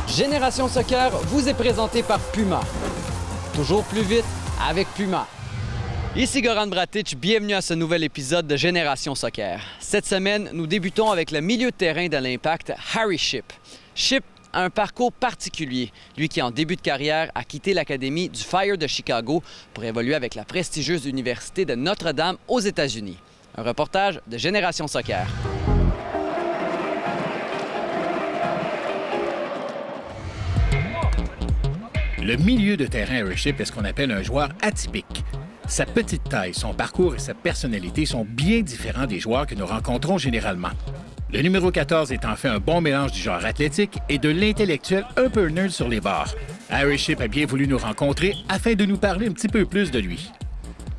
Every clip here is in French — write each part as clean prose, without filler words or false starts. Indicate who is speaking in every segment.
Speaker 1: Génération Soccer vous est présenté par Puma. Toujours plus vite avec Puma. Ici Goran Bratic, bienvenue à ce nouvel épisode de Génération Soccer. Cette semaine, nous débutons avec le milieu de terrain de l'Impact, Harry Shipp. Shipp a un parcours particulier, lui qui en début de carrière a quitté l'académie du Fire de Chicago pour évoluer avec la prestigieuse université de Notre-Dame aux États-Unis. Un reportage de Génération Soccer.
Speaker 2: Le milieu de terrain Harry Shipp est ce qu'on appelle un joueur atypique. Sa petite taille, son parcours et sa personnalité sont bien différents des joueurs que nous rencontrons généralement. Le numéro 14 est en fait un bon mélange du genre athlétique et de l'intellectuel un peu nerd sur les bords. Harry Shipp a bien voulu nous rencontrer afin de nous parler un petit peu plus de lui.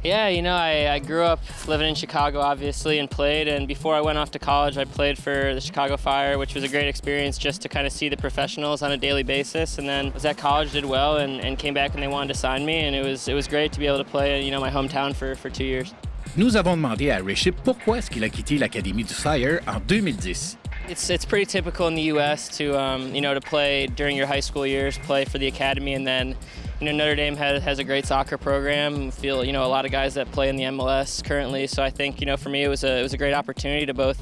Speaker 3: Yeah, you know, I grew up living in Chicago, obviously, and played. And before I went off to college, I played for the Chicago Fire, which was a great experience just to kind of see the professionals on a daily basis. And then was at college, did well, and came back and they wanted to sign me. And it was great to be able to play, you know, my hometown for 2 years.
Speaker 2: Nous avons demandé à Harry Shipp pourquoi est-ce qu'il a quitté l'Académie du Fire en 2010.
Speaker 3: It's pretty typical in the U.S. to you know, to play during your high school years, play for the academy, and then you know Notre Dame has a great soccer program. Feel you know a lot of guys that play in the MLS currently. So I think you know for me it was a great opportunity to both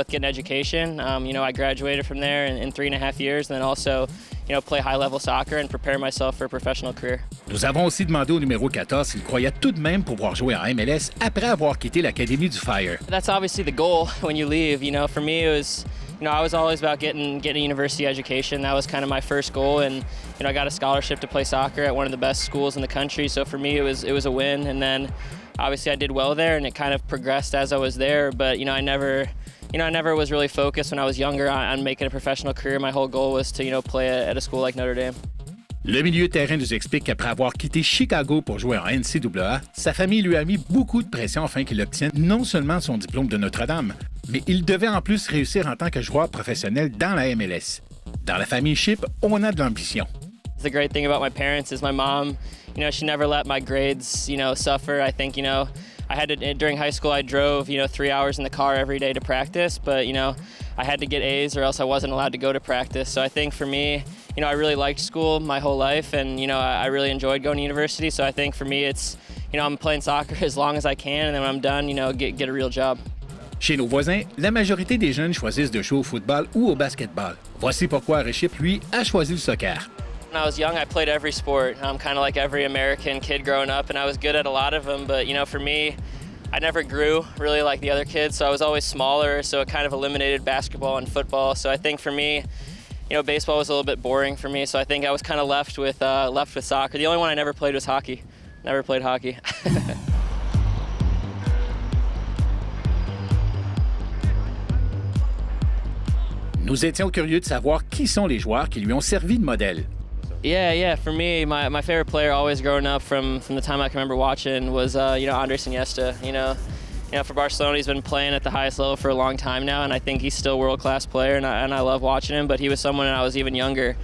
Speaker 3: get an education. You know I graduated from there in 3.5 years, and then also you know play high level soccer and prepare myself for a professional career.
Speaker 2: Nous avons aussi demandé au numéro 14 s'il croyait tout de même pouvoir jouer en MLS après avoir quitté l'Académie du Fire.
Speaker 3: That's obviously the goal when you leave. You know, for me it was, you know, I was always about getting a university education. That was kind of my first goal, and you know, I got a scholarship to play soccer at one of the best schools in the country. So for me, it was a win. And then, obviously, I did well there, and it kind of progressed as I was there. But you know, I never was really focused when I was younger on making a professional career. My whole goal was to play at a school like Notre Dame.
Speaker 2: Le milieu de terrain nous explique qu'après avoir quitté Chicago pour jouer en NCAA, sa famille lui a mis beaucoup de pression afin qu'il obtienne non seulement son diplôme de Notre-Dame, mais il devait en plus réussir en tant que joueur professionnel dans la MLS. Dans la famille Shipp, on a de l'ambition.
Speaker 3: The great thing about my parents is my mom, you know, she never let my grades, you know, suffer. I think, you know, I had to, during high school, I drove, 3 hours in the car every day to practice, but, I had to get A's or else I wasn't allowed to go to practice. So I think for me, I really liked school my whole life, and, I really enjoyed going to university. So I think for me, it's, I'm playing soccer as long as I can, and then when I'm done, get a real job.
Speaker 2: Chez nos voisins, la majorité des jeunes choisissent de jouer au football ou au basketball. Voici pourquoi Harry Shipp, lui, a choisi le soccer.
Speaker 3: When I was young, I played every sport, kind of like every American kid growing up, and I was good at a lot of them. But, for me, I never grew really like the other kids, so I was always smaller, so it kind of eliminated basketball and football. So I think for me, baseball was a little bit boring for me, so I think I was kind of left with soccer. The only one I never played was hockey. Never played hockey.
Speaker 2: Nous étions curieux de savoir qui sont les joueurs qui lui ont servi de modèle.
Speaker 3: Yeah. For me, my favorite player always growing up from the time I can remember watching was, Andres Iniesta. For Barcelona, he's been playing at the highest level for a long time now, and I think he's still a world-class player, and I love watching him. But he was someone when I was even younger,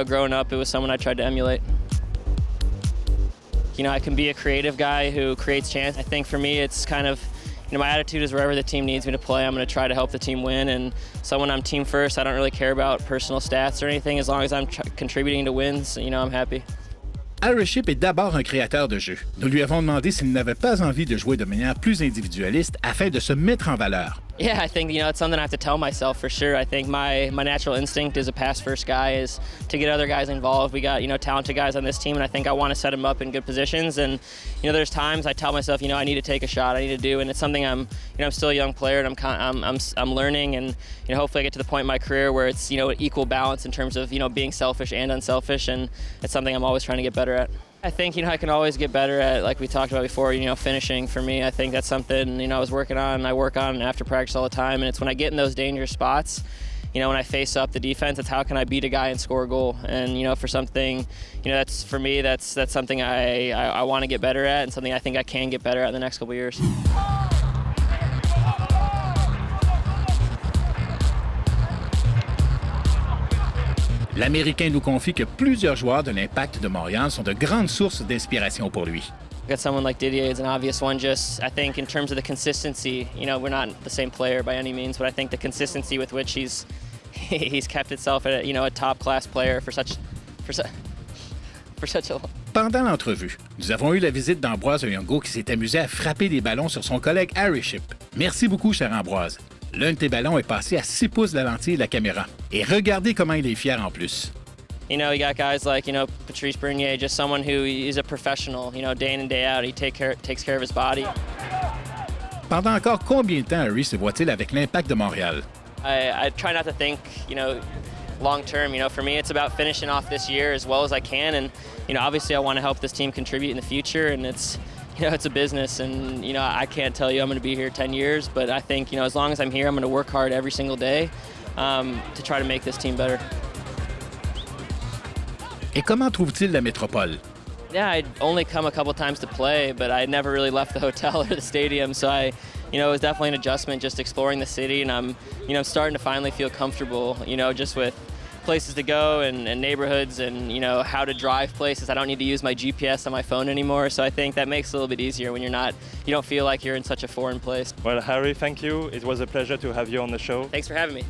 Speaker 3: growing up, it was someone I tried to emulate. I can be a creative guy who creates chance. I think for me, it's kind of, my attitude is wherever the team needs me to play, I'm going to try to help the team win. And so when I'm team first, I don't really care about personal stats or anything. As long as I'm contributing to wins, I'm happy.
Speaker 2: Harry Shipp est d'abord un créateur de jeu. Nous lui avons demandé s'il n'avait pas envie de jouer de manière plus individualiste afin de se mettre en valeur.
Speaker 3: Yeah, I think, it's something I have to tell myself for sure. I think my natural instinct as a pass-first guy is to get other guys involved. We got, talented guys on this team, and I think I want to set them up in good positions. And, there's times I tell myself, I need to take a shot, I need to do, and it's something I'm still a young player, and I'm learning, and, hopefully I get to the point in my career where it's, equal balance in terms of, being selfish and unselfish, and it's something I'm always trying to get better at. I think, I can always get better at, like we talked about before, finishing for me. I think that's something, I was working on, and I work on after practice all the time. And it's when I get in those dangerous spots, when I face up the defense, it's how can I beat a guy and score a goal? And, for something, that's, for me, that's something I want to get better at, and something I think I can get better at in the next couple of years.
Speaker 2: L'Américain nous confie que plusieurs joueurs de l'Impact de Montréal sont de grandes sources d'inspiration pour lui.
Speaker 3: Got someone like Didier is an obvious one. Just I think in terms of the consistency, you know, we're not the same player by any means, but I think the consistency with which he's kept himself a top class player for such a long.
Speaker 2: Pendant l'entrevue, nous avons eu la visite d'Ambroise Oyongo qui s'est amusé à frapper des ballons sur son collègue Harry Shipp. Merci beaucoup, cher Ambroise. L'un de tes ballons est passé à 6 pouces de la lentille de la caméra. Et regardez comment il est fier en plus.
Speaker 3: You know, you got guys like, Patrice Bernier, just someone who is a professional, day in and day out. He takes care of his body.
Speaker 2: Pendant encore combien de temps Harry se voit-il avec l'Impact de Montréal?
Speaker 3: I try not to think, long term. For me, it's about finishing off this year as well as I can. And, obviously I want to help this team contribute in the future. And it's a business. And, I can't tell you I'm going to be here 10 years. But I think, as long as I'm here, I'm going to work hard every single day to try to make this team better.
Speaker 2: Et comment trouve-t-il la métropole?
Speaker 3: Yeah, I'd only come a couple times to play, but I never really left the hotel or the stadium. So it was definitely an adjustment just exploring the city. And I'm starting to finally feel comfortable, just with places to go and neighborhoods and, how to drive places. I don't need to use my GPS on my phone anymore. So I think that makes it a little bit easier when you don't feel like you're in such a foreign place.
Speaker 4: Well, Harry, thank you. It was a pleasure to have you on the show.
Speaker 3: Thanks for having me.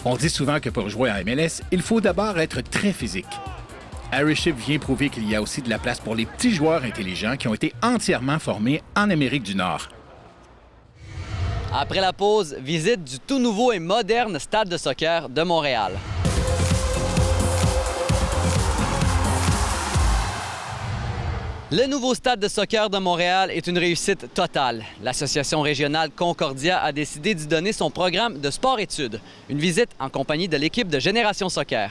Speaker 2: On dit souvent que pour jouer à MLS, il faut d'abord être très physique. Harry Shipp vient prouver qu'il y a aussi de la place pour les petits joueurs intelligents qui ont été entièrement formés en Amérique du Nord.
Speaker 1: Après la pause, visite du tout nouveau et moderne stade de soccer de Montréal. Le nouveau stade de soccer de Montréal est une réussite totale. L'association régionale Concordia a décidé d'y donner son programme de sport-études. Une visite en compagnie de l'équipe de Génération Soccer.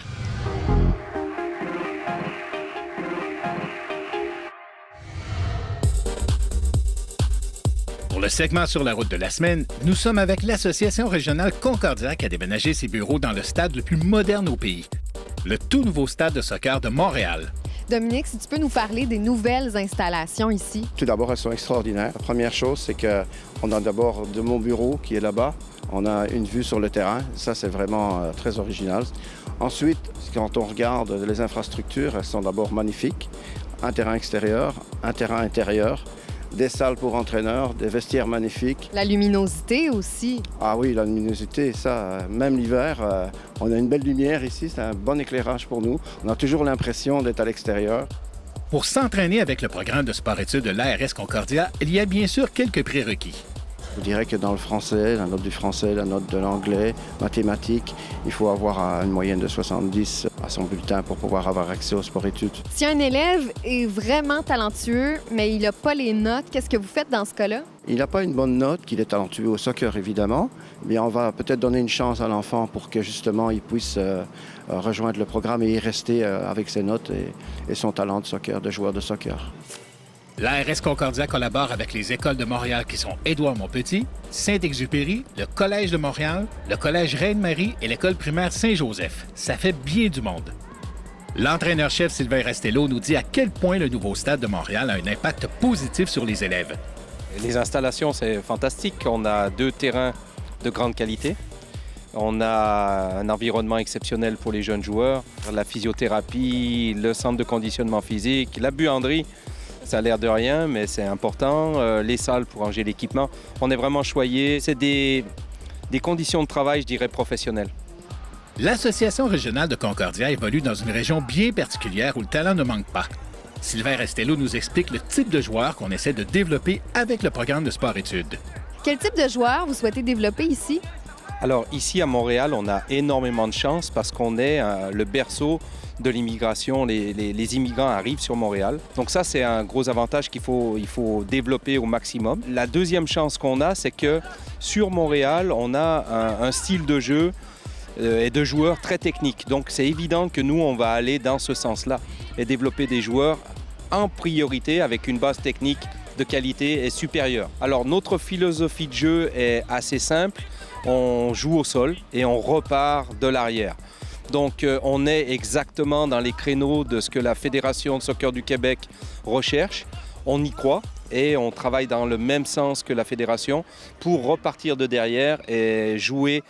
Speaker 2: Pour le segment sur la route de la semaine, nous sommes avec l'association régionale Concordia qui a déménagé ses bureaux dans le stade le plus moderne au pays, le tout nouveau stade de soccer de Montréal.
Speaker 5: Dominique, si tu peux nous parler des nouvelles installations ici.
Speaker 6: Tout d'abord, elles sont extraordinaires. La première chose, c'est qu'on a d'abord de mon bureau qui est là-bas. On a une vue sur le terrain. Ça, c'est vraiment très original. Ensuite, quand on regarde les infrastructures, elles sont d'abord magnifiques. Un terrain extérieur, un terrain intérieur, des salles pour entraîneurs, des vestiaires magnifiques.
Speaker 5: La luminosité aussi.
Speaker 6: Ah oui, la luminosité, ça, même l'hiver, on a une belle lumière ici, c'est un bon éclairage pour nous. On a toujours l'impression d'être à l'extérieur.
Speaker 2: Pour s'entraîner avec le programme de sport-études de l'ARS Concordia, il y a bien sûr quelques prérequis.
Speaker 6: Je dirais que dans le français, la note du français, la note de l'anglais, mathématiques, il faut avoir une moyenne de 70 à son bulletin pour pouvoir avoir accès au sport-études.
Speaker 5: Si un élève est vraiment talentueux, mais il n'a pas les notes, qu'est-ce que vous faites dans ce cas-là?
Speaker 6: Il n'a pas une bonne note, qu'il est talentueux au soccer évidemment, mais on va peut-être donner une chance à l'enfant pour que justement il puisse rejoindre le programme et y rester avec ses notes et son talent de soccer, de joueur de soccer.
Speaker 2: L'ARS Concordia collabore avec les écoles de Montréal qui sont Édouard-Montpetit, Saint-Exupéry, le Collège de Montréal, le Collège Reine-Marie et l'école primaire Saint-Joseph. Ça fait bien du monde. L'entraîneur-chef Sylvain Rastello nous dit à quel point le nouveau stade de Montréal a un impact positif sur les élèves.
Speaker 7: Les installations, c'est fantastique. On a 2 terrains de grande qualité. On a un environnement exceptionnel pour les jeunes joueurs. La physiothérapie, le centre de conditionnement physique, la buanderie. Ça a l'air de rien, mais c'est important. Les salles pour ranger l'équipement. On est vraiment choyés. C'est des conditions de travail, je dirais, professionnelles.
Speaker 2: L'Association régionale de Concordia évolue dans une région bien particulière où le talent ne manque pas. Sylvain Rastello nous explique le type de joueurs qu'on essaie de développer avec le programme de sport-études.
Speaker 5: Quel type de joueurs vous souhaitez développer ici?
Speaker 7: Alors, ici à Montréal, on a énormément de chance parce qu'on est le berceau de l'immigration. Les immigrants arrivent sur Montréal. Donc ça, c'est un gros avantage qu'il faut développer au maximum. La deuxième chance qu'on a, c'est que sur Montréal, on a un style de jeu et de joueurs très techniques. Donc c'est évident que nous, on va aller dans ce sens-là et développer des joueurs en priorité avec une base technique de qualité et supérieure. Alors notre philosophie de jeu est assez simple. On joue au sol et on repart de l'arrière. Donc on est exactement dans les créneaux de ce que la Fédération de soccer du Québec recherche. On y croit et on travaille dans le même sens que la Fédération pour repartir de derrière et jouer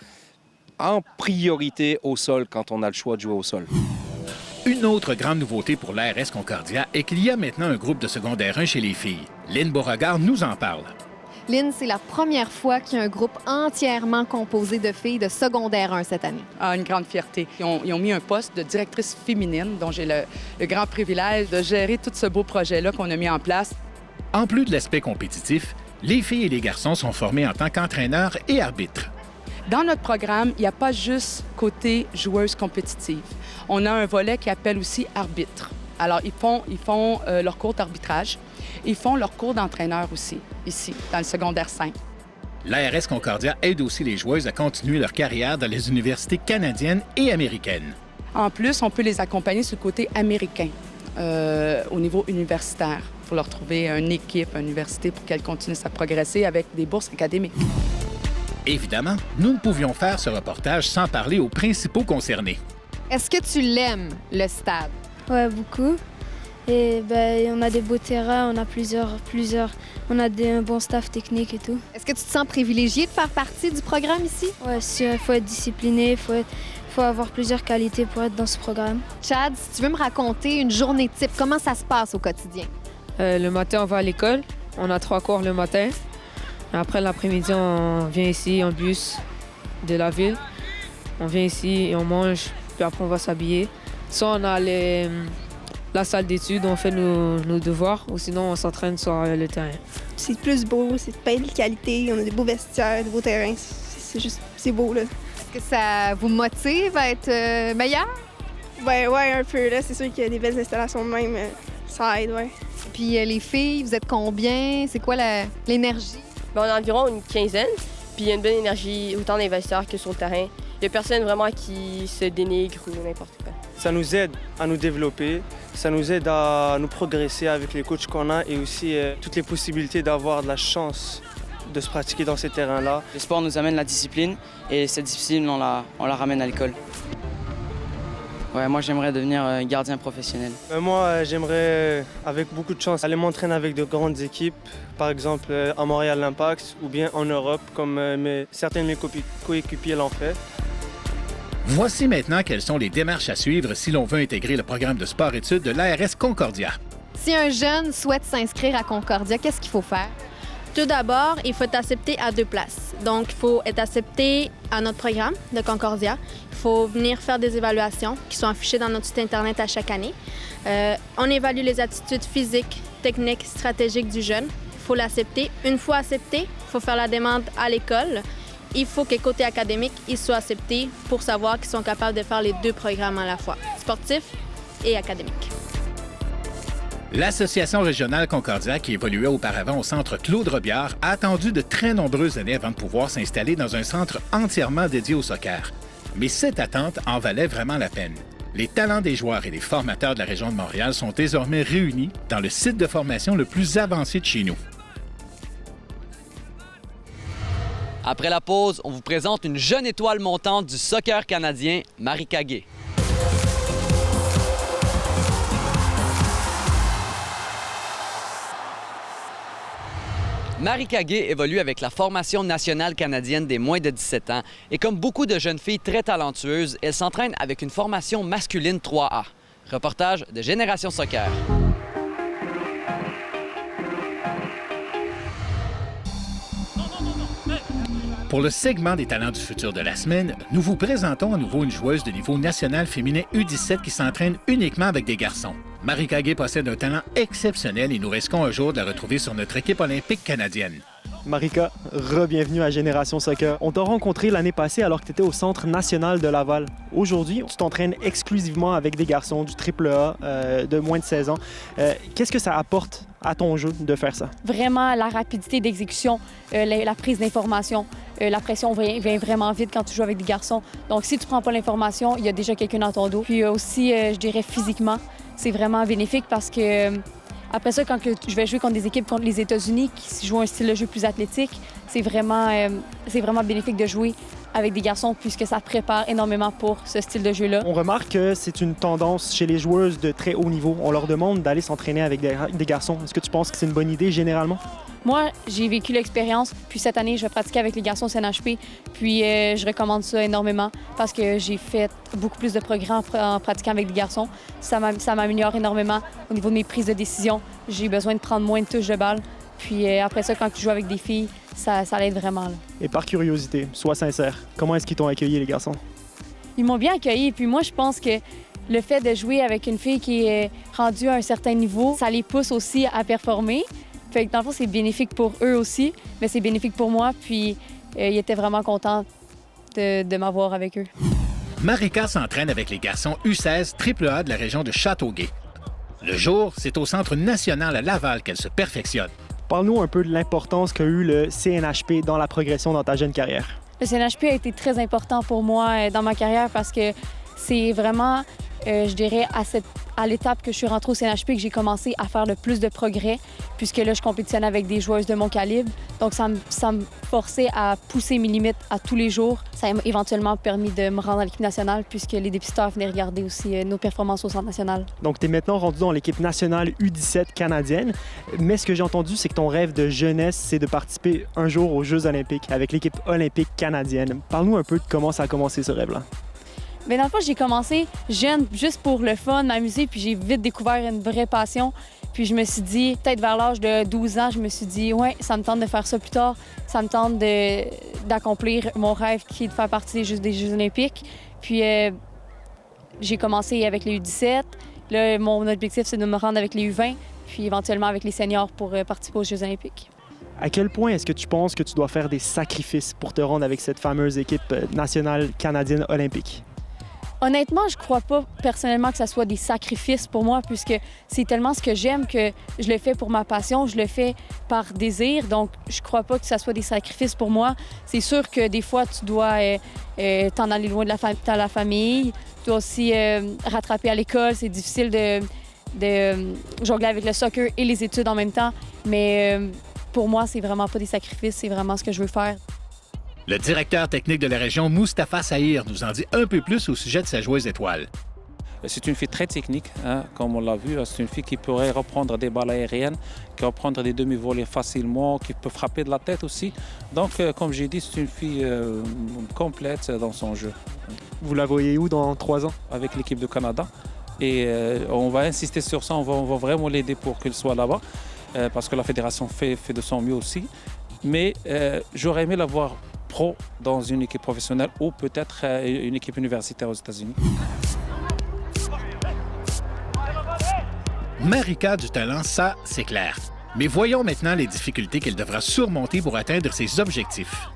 Speaker 7: en priorité au sol quand on a le choix de jouer au sol.
Speaker 2: Une autre grande nouveauté pour l'ARS Concordia est qu'il y a maintenant un groupe de secondaire 1 chez les filles. Lynn Beauregard nous en parle.
Speaker 5: Lynn, c'est la première fois qu'il y a un groupe entièrement composé de filles de secondaire 1 cette année.
Speaker 8: Ah, une grande fierté. Ils ont mis un poste de directrice féminine, dont j'ai le grand privilège de gérer tout ce beau projet-là qu'on a mis en place.
Speaker 2: En plus de l'aspect compétitif, les filles et les garçons sont formés en tant qu'entraîneurs et arbitres.
Speaker 8: Dans notre programme, il n'y a pas juste côté joueuse compétitive. On a un volet qui appelle aussi arbitre. Alors, ils font leur cours d'arbitrage. Ils font leur cours d'entraîneur aussi, ici, dans le secondaire 5.
Speaker 2: L'ARS Concordia aide aussi les joueuses à continuer leur carrière dans les universités canadiennes et américaines.
Speaker 8: En plus, on peut les accompagner sur le côté américain, au niveau universitaire, pour leur trouver une équipe, une université pour qu'elles continuent à progresser avec des bourses académiques.
Speaker 2: Évidemment, nous ne pouvions faire ce reportage sans parler aux principaux concernés.
Speaker 5: Est-ce que tu l'aimes, le stade?
Speaker 9: Ouais, beaucoup. Et on a des beaux terrains, on a plusieurs. On a un bon staff technique et tout.
Speaker 5: Est-ce que tu te sens privilégié de faire partie du programme ici?
Speaker 9: Ouais, il faut être discipliné, il faut avoir plusieurs qualités pour être dans ce programme.
Speaker 5: Chad, si tu veux me raconter une journée type, comment ça se passe au quotidien?
Speaker 10: Le matin, on va à l'école. On a 3 cours le matin. Après, l'après-midi, on vient ici en bus de la ville. On vient ici et on mange, puis après, on va s'habiller. Soit on a la salle d'études, on fait nos devoirs, ou sinon, on s'entraîne sur le terrain.
Speaker 11: C'est plus beau, c'est pas de qualité, on a des beaux vestiaires, des beaux terrains. C'est beau, là.
Speaker 5: Est-ce que ça vous motive à être meilleur?
Speaker 11: Ouais, un peu, là. C'est sûr qu'il y a des belles installations de même. Ça aide, ouais.
Speaker 5: Puis les filles, vous êtes combien? C'est quoi l'énergie?
Speaker 12: On a environ une quinzaine, puis il y a une bonne énergie autant dans les vestiaires que sur le terrain. Il n'y a personne vraiment qui se dénigre ou n'importe quoi.
Speaker 13: Ça nous aide à nous développer, ça nous aide à nous progresser avec les coachs qu'on a et aussi toutes les possibilités d'avoir de la chance de se pratiquer dans ces terrains-là.
Speaker 14: Le sport nous amène la discipline et cette discipline, on la ramène à l'école. Ouais, moi, j'aimerais devenir gardien professionnel.
Speaker 13: Moi, j'aimerais, avec beaucoup de chance, aller m'entraîner avec de grandes équipes, par exemple à Montréal l'Impact ou bien en Europe, comme certains de mes coéquipiers l'ont fait.
Speaker 2: Voici maintenant quelles sont les démarches à suivre si l'on veut intégrer le programme de sport-études de l'ARS Concordia.
Speaker 5: Si un jeune souhaite s'inscrire à Concordia, qu'est-ce qu'il faut faire?
Speaker 15: Tout d'abord, il faut être accepté à 2 places. Donc, il faut être accepté à notre programme de Concordia. Il faut venir faire des évaluations qui sont affichées dans notre site Internet à chaque année. On évalue les aptitudes physiques, techniques, stratégiques du jeune. Il faut l'accepter. Une fois accepté, il faut faire la demande à l'école. Il faut que côté académique, ils soient acceptés pour savoir qu'ils sont capables de faire les 2 programmes à la fois, sportif et académique.
Speaker 2: L'Association régionale Concordia, qui évoluait auparavant au centre Claude Robillard, a attendu de très nombreuses années avant de pouvoir s'installer dans un centre entièrement dédié au soccer. Mais cette attente en valait vraiment la peine. Les talents des joueurs et des formateurs de la région de Montréal sont désormais réunis dans le site de formation le plus avancé de chez nous.
Speaker 1: Après la pause, on vous présente une jeune étoile montante du soccer canadien, Marika Gay. Marika Gay évolue avec la formation nationale canadienne des moins de 17 ans et comme beaucoup de jeunes filles très talentueuses, elle s'entraîne avec une formation masculine 3A. Reportage de Génération Soccer.
Speaker 2: Pour le segment des talents du futur de la semaine, nous vous présentons à nouveau une joueuse de niveau national féminin U17 qui s'entraîne uniquement avec des garçons. Marika Gay possède un talent exceptionnel et nous risquons un jour de la retrouver sur notre équipe olympique canadienne.
Speaker 16: Marika, re-bienvenue à Génération Soccer. On t'a rencontré l'année passée alors que tu étais au Centre national de Laval. Aujourd'hui, tu t'entraînes exclusivement avec des garçons du AAA de moins de 16 ans. Qu'est-ce que ça apporte à ton jeu de faire ça?
Speaker 17: Vraiment, la rapidité d'exécution, la prise d'information. La pression vient vraiment vite quand tu joues avec des garçons. Donc, si tu prends pas l'information, il y a déjà quelqu'un dans ton dos. Puis aussi, je dirais physiquement, c'est vraiment bénéfique parce que après ça, quand je vais jouer contre des équipes contre les États-Unis qui jouent un style de jeu plus athlétique, c'est vraiment bénéfique de jouer avec des garçons puisque ça prépare énormément pour ce style de jeu-là.
Speaker 16: On remarque que c'est une tendance chez les joueuses de très haut niveau. On leur demande d'aller s'entraîner avec des garçons. Est-ce que tu penses que c'est une bonne idée généralement?
Speaker 17: Moi, j'ai vécu l'expérience, puis cette année, je vais pratiquer avec les garçons CNHP, puis je recommande ça énormément parce que j'ai fait beaucoup plus de progrès en pratiquant avec des garçons. Ça m'améliore énormément au niveau de mes prises de décision. J'ai besoin de prendre moins de touches de balle. Puis après ça, quand je joue avec des filles, ça l'aide vraiment. Là.
Speaker 16: Et par curiosité, sois sincère, comment est-ce qu'ils t'ont accueilli, les garçons?
Speaker 17: Ils m'ont bien accueilli, puis moi, je pense que le fait de jouer avec une fille qui est rendue à un certain niveau, ça les pousse aussi à performer. Fait que dans le fond, c'est bénéfique pour eux aussi, mais c'est bénéfique pour moi, puis ils étaient vraiment contents de m'avoir avec eux.
Speaker 2: Marika s'entraîne avec les garçons U16 AAA de la région de Châteauguay. Le jour, c'est au Centre national à Laval qu'elle se perfectionne.
Speaker 16: Parle-nous un peu de l'importance qu'a eu le CNHP dans la progression dans ta jeune carrière.
Speaker 17: Le CNHP a été très important pour moi dans ma carrière parce que c'est vraiment, je dirais, à l'étape que je suis rentrée au CNHP que j'ai commencé à faire le plus de progrès, puisque là, je compétitionnais avec des joueuses de mon calibre. Donc, ça me forçait à pousser mes limites à tous les jours. Ça m'a éventuellement permis de me rendre à l'équipe nationale, puisque les dépisteurs venaient regarder aussi nos performances au Centre national.
Speaker 16: Donc, tu es maintenant rendu dans l'équipe nationale U17 canadienne. Mais ce que j'ai entendu, c'est que ton rêve de jeunesse, c'est de participer un jour aux Jeux olympiques avec l'équipe olympique canadienne. Parle-nous un peu de comment ça a commencé, ce rêve-là.
Speaker 17: Bien, dans le fond, j'ai commencé jeune, juste pour le fun, m'amuser, puis j'ai vite découvert une vraie passion. Puis je me suis dit, peut-être vers l'âge de 12 ans, je me suis dit, ouais, ça me tente de faire ça plus tard. Ça me tente d'accomplir mon rêve qui est de faire partie des Jeux olympiques. Puis j'ai commencé avec les U17. Là, mon objectif, c'est de me rendre avec les U20, puis éventuellement avec les seniors pour participer aux Jeux olympiques.
Speaker 16: À quel point est-ce que tu penses que tu dois faire des sacrifices pour te rendre avec cette fameuse équipe nationale canadienne olympique?
Speaker 17: Honnêtement, je crois pas personnellement que ça soit des sacrifices pour moi, puisque c'est tellement ce que j'aime que je le fais pour ma passion, je le fais par désir. Donc, je crois pas que ça soit des sacrifices pour moi. C'est sûr que des fois, tu dois t'en aller loin de la famille. Tu dois aussi rattraper à l'école. C'est difficile de jongler avec le soccer et les études en même temps. Mais pour moi, c'est vraiment pas des sacrifices. C'est vraiment ce que je veux faire.
Speaker 2: Le directeur technique de la région, Moustapha Sahir, nous en dit un peu plus au sujet de sa joueuse étoile.
Speaker 18: C'est une fille très technique, hein, comme on l'a vu. C'est une fille qui pourrait reprendre des balles aériennes, qui peut reprendre des demi-volées facilement, qui peut frapper de la tête aussi. Donc, comme j'ai dit, c'est une fille complète dans son jeu.
Speaker 16: Vous la voyez où dans 3 ans?
Speaker 18: Avec l'équipe de Canada. Et on va insister sur ça, on va vraiment l'aider pour qu'elle soit là-bas, parce que la fédération fait de son mieux aussi. Mais j'aurais aimé la voir pro dans une équipe professionnelle ou peut-être une équipe universitaire aux États-Unis.
Speaker 2: Marika a du talent, ça, c'est clair. Mais voyons maintenant les difficultés qu'elle devra surmonter pour atteindre ses objectifs.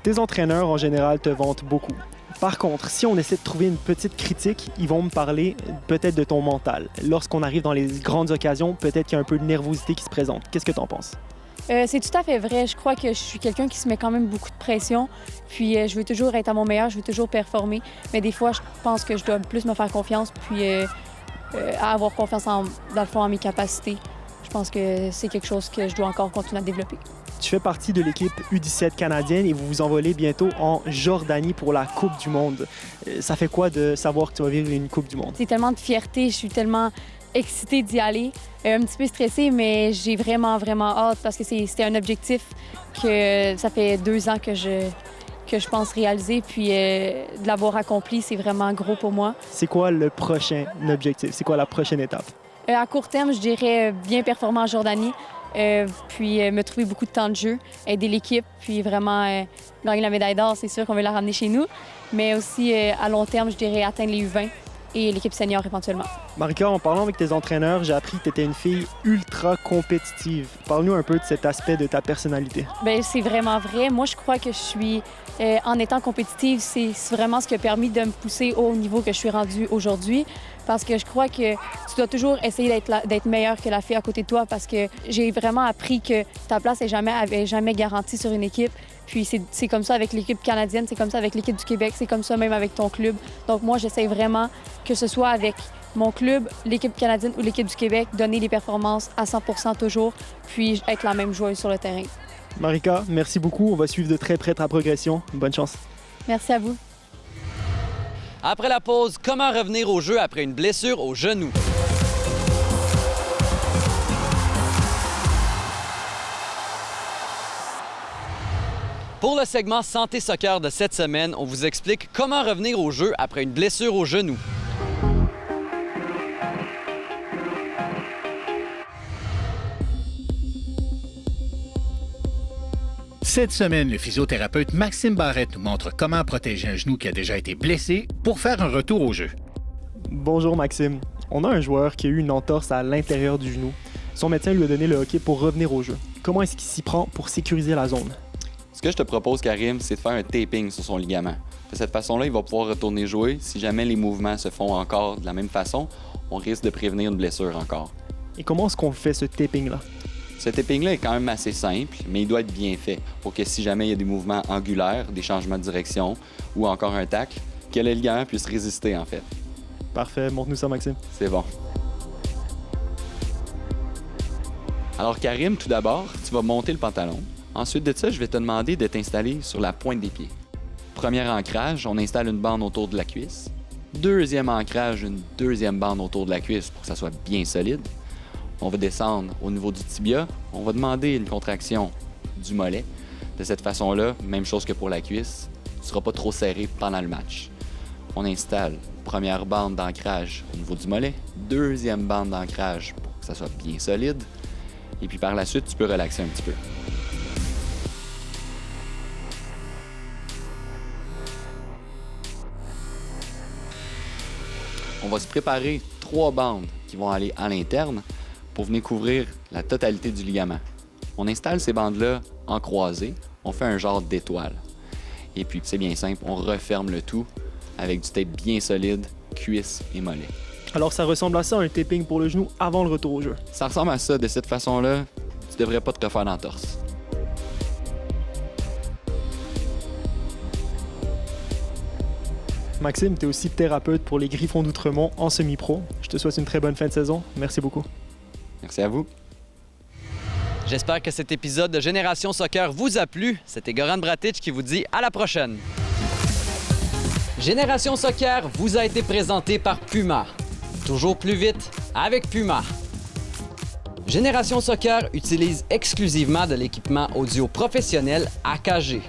Speaker 16: Tes entraîneurs, en général, te vantent beaucoup. Par contre, si on essaie de trouver une petite critique, ils vont me parler peut-être de ton mental. Lorsqu'on arrive dans les grandes occasions, peut-être qu'il y a un peu de nervosité qui se présente. Qu'est-ce que tu en penses?
Speaker 17: C'est tout à fait vrai. Je crois que je suis quelqu'un qui se met quand même beaucoup de pression. Puis je veux toujours être à mon meilleur, je veux toujours performer. Mais des fois, je pense que je dois plus me faire confiance, puis avoir confiance dans le fond en mes capacités. Je pense que c'est quelque chose que je dois encore continuer à développer.
Speaker 16: Tu fais partie de l'équipe U17 canadienne et vous vous envolez bientôt en Jordanie pour la Coupe du Monde. Ça fait quoi de savoir que tu vas vivre une Coupe du Monde?
Speaker 17: C'est tellement de fierté, je suis tellement excitée d'y aller. Un petit peu stressée, mais j'ai vraiment, vraiment hâte parce que c'était un objectif que ça fait 2 ans que je pense réaliser. Puis de l'avoir accompli, c'est vraiment gros pour moi.
Speaker 16: C'est quoi le prochain objectif? C'est quoi la prochaine étape?
Speaker 17: À court terme, je dirais bien performer en Jordanie, puis me trouver beaucoup de temps de jeu, aider l'équipe, puis vraiment gagner la médaille d'or. C'est sûr qu'on veut la ramener chez nous. Mais aussi, à long terme, je dirais atteindre les U20 et l'équipe senior éventuellement.
Speaker 16: Marika, en parlant avec tes entraîneurs, j'ai appris que tu étais une fille ultra compétitive. Parle-nous un peu de cet aspect de ta personnalité.
Speaker 17: Bien, c'est vraiment vrai. Moi, je crois que je suis, en étant compétitive, c'est vraiment ce qui a permis de me pousser au niveau que je suis rendue aujourd'hui. Parce que je crois que tu dois toujours essayer d'être meilleure que la fille à côté de toi, parce que j'ai vraiment appris que ta place n'est jamais garantie sur une équipe. Puis c'est comme ça avec l'équipe canadienne, c'est comme ça avec l'équipe du Québec, c'est comme ça même avec ton club. Donc moi, j'essaie vraiment que ce soit avec mon club, l'équipe canadienne ou l'équipe du Québec, donner les performances à 100% toujours, puis être la même joueuse sur le terrain.
Speaker 16: Marika, merci beaucoup. On va suivre de très près ta progression. Bonne chance.
Speaker 17: Merci à vous.
Speaker 1: Après la pause, comment revenir au jeu après une blessure au genou? Pour le segment Santé Soccer de cette semaine, on vous explique comment revenir au jeu après une blessure au genou.
Speaker 2: Cette semaine, le physiothérapeute Maxime Barrette nous montre comment protéger un genou qui a déjà été blessé pour faire un retour au jeu.
Speaker 16: Bonjour Maxime. On a un joueur qui a eu une entorse à l'intérieur du genou. Son médecin lui a donné le hockey pour revenir au jeu. Comment est-ce qu'il s'y prend pour sécuriser la zone?
Speaker 19: Ce que je te propose, Karim, c'est de faire un taping sur son ligament. De cette façon-là, il va pouvoir retourner jouer. Si jamais les mouvements se font encore de la même façon, on risque de prévenir une blessure encore.
Speaker 16: Et comment est-ce qu'on fait ce taping-là?
Speaker 19: Ce taping-là est quand même assez simple, mais il doit être bien fait pour que si jamais il y a des mouvements angulaires, des changements de direction ou encore un tacle, que le ligament puisse résister en fait.
Speaker 16: Parfait, montre-nous ça Maxime.
Speaker 19: C'est bon. Alors Karim, tout d'abord, tu vas monter le pantalon. Ensuite de ça, je vais te demander de t'installer sur la pointe des pieds. Premier ancrage, on installe une bande autour de la cuisse. Deuxième ancrage, une deuxième bande autour de la cuisse pour que ça soit bien solide. On va descendre au niveau du tibia. On va demander une contraction du mollet. De cette façon-là, même chose que pour la cuisse, tu ne seras pas trop serré pendant le match. On installe première bande d'ancrage au niveau du mollet, deuxième bande d'ancrage pour que ça soit bien solide. Et puis par la suite, tu peux relaxer un petit peu. On va se préparer 3 bandes qui vont aller à l'interne pour venir couvrir la totalité du ligament. On installe ces bandes-là en croisée, on fait un genre d'étoile. Et puis c'est bien simple, on referme le tout avec du tape bien solide, cuisse et mollet.
Speaker 16: Alors ça ressemble à ça, un taping pour le genou avant le retour au jeu?
Speaker 19: Ça ressemble à ça, de cette façon-là, tu devrais pas te refaire d'entorse.
Speaker 16: Maxime, tu es aussi thérapeute pour les Griffons d'Outremont en semi-pro. Je te souhaite une très bonne fin de saison. Merci beaucoup.
Speaker 19: Merci à vous.
Speaker 1: J'espère que cet épisode de Génération Soccer vous a plu. C'était Goran Bratic qui vous dit à la prochaine. Génération Soccer vous a été présenté par Puma. Toujours plus vite avec Puma. Génération Soccer utilise exclusivement de l'équipement audio professionnel AKG.